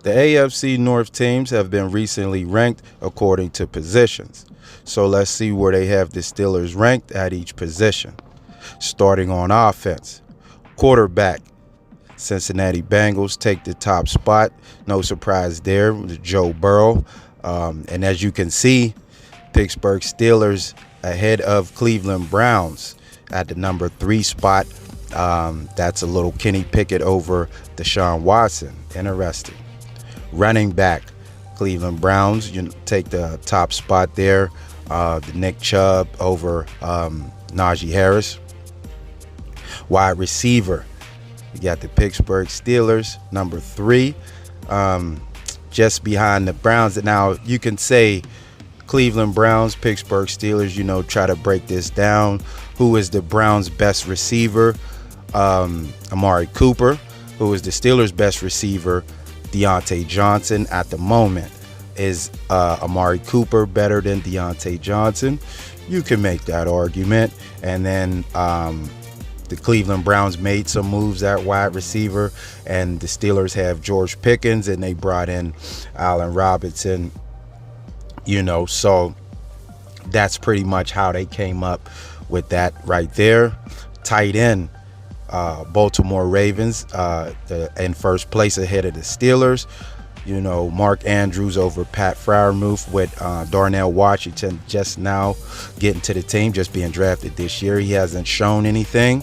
The AFC North teams have been recently ranked according to positions. So let's see where they have the Steelers ranked at each position. Starting on offense, quarterback, Cincinnati Bengals take the top spot. No surprise there with Joe Burrow. And as you can see, Pittsburgh Steelers ahead of Cleveland Browns at the number 3 spot. That's a little Kenny Pickett over Deshaun Watson. Interesting. Running back, Cleveland Browns, you take the top spot there. The Nick Chubb over Najee Harris. Wide receiver, you got the Pittsburgh Steelers, number 3, just behind the Browns. Now, you can say Cleveland Browns, Pittsburgh Steelers, try to break this down. Who is the Browns' best receiver? Amari Cooper. Who is the Steelers' best receiver? Deontay Johnson. At the moment, is Amari Cooper better than Deontay Johnson? You can make that argument. And then the Cleveland Browns made some moves at wide receiver, and the Steelers have George Pickens, and they brought in Allen Robinson. So that's pretty much how they came up with that right there. Tight end, Baltimore Ravens in first place ahead of the Steelers. Mark Andrews over Pat Freiermuth, with Darnell Washington just now getting to the team, just being drafted this year. He hasn't shown anything,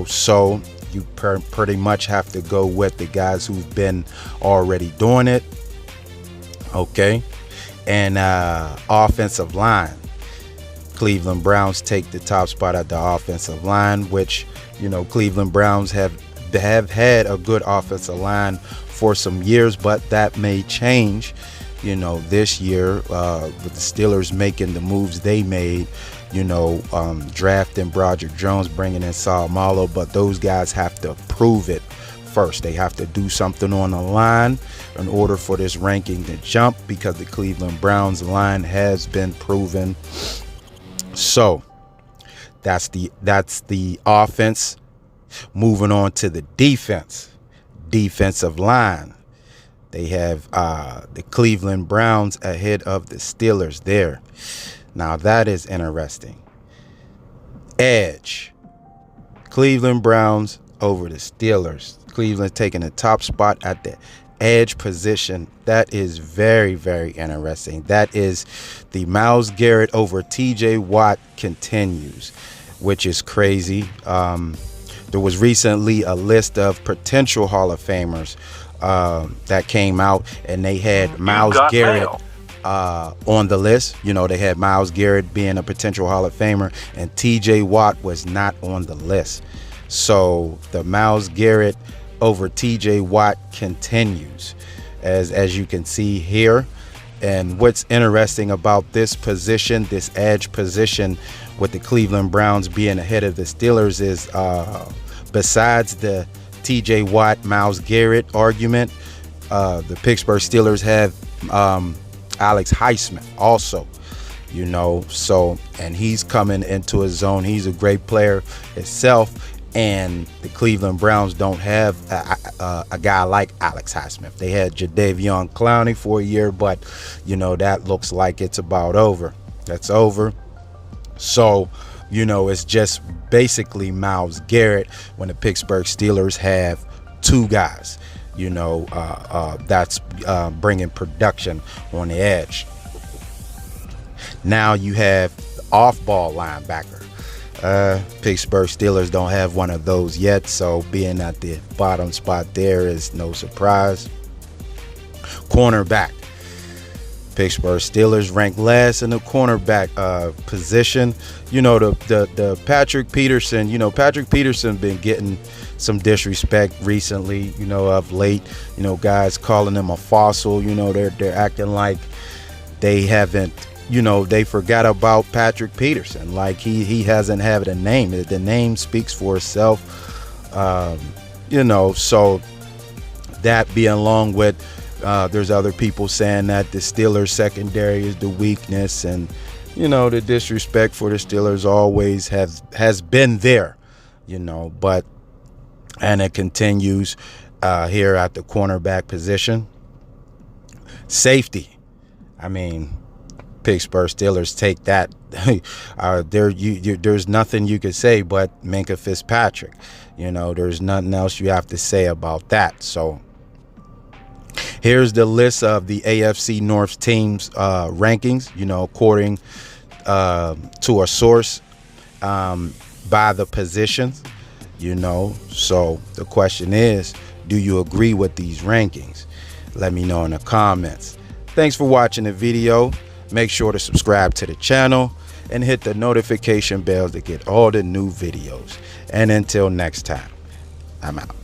so you pretty much have to go with the guys who've been already doing it. Okay. And offensive line, Cleveland Browns take the top spot at the offensive line, which, Cleveland Browns have had a good offensive line for some years, but that may change, this year with the Steelers making the moves they made, drafting Broderick Jones, bringing in Saul Malo, but those guys have to prove it first. They have to do something on the line in order for this ranking to jump, because the Cleveland Browns line has been proven. So that's the offense. Moving on to the defensive line, they have the Cleveland Browns ahead of the Steelers there. Now that is interesting. Edge, Cleveland Browns over the Steelers. Cleveland taking the top spot at the edge position. That is very, very interesting. That is the Myles Garrett over TJ Watt continues, which is crazy. There was recently a list of potential Hall of Famers that came out, and they had Myles Garrett on the list. They had Myles Garrett being a potential Hall of Famer, and TJ Watt was not on the list. So the Myles Garrett over TJ Watt continues, as you can see here. And what's interesting about this position, this edge position, with the Cleveland Browns being ahead of the Steelers, is besides the TJ Watt, Myles Garrett argument, the Pittsburgh Steelers have Alex Highsmith also, and he's coming into his zone. He's a great player himself. And the Cleveland Browns don't have a guy like Alex Highsmith. They had Jadeveon Clowney for a year, but, that looks like it's about over. That's over. So, it's just basically Myles Garrett when the Pittsburgh Steelers have 2 guys, that's bringing production on the edge. Now you have the off-ball linebacker. Pittsburgh Steelers don't have one of those yet, so being at the bottom spot there is no surprise. Cornerback, Pittsburgh Steelers ranked last in the cornerback position. The Patrick Peterson, Patrick Peterson been getting some disrespect recently, of late. Guys calling him a fossil. They're acting like they haven't, they forgot about Patrick Peterson. Like he hasn't had a name. The name speaks for itself. So that being along with, there's other people saying that the Steelers secondary is the weakness, and the disrespect for the Steelers always has been there, but and it continues here at the cornerback position. Safety. I mean, Pittsburgh Steelers take that. There's nothing you could say but Minkah Fitzpatrick. There's nothing else you have to say about that. So here's the list of the AFC North teams rankings, according to a source by the positions, So the question is, do you agree with these rankings? Let me know in the comments. Thanks for watching the video. Make sure to subscribe to the channel and hit the notification bell to get all the new videos. And until next time, I'm out.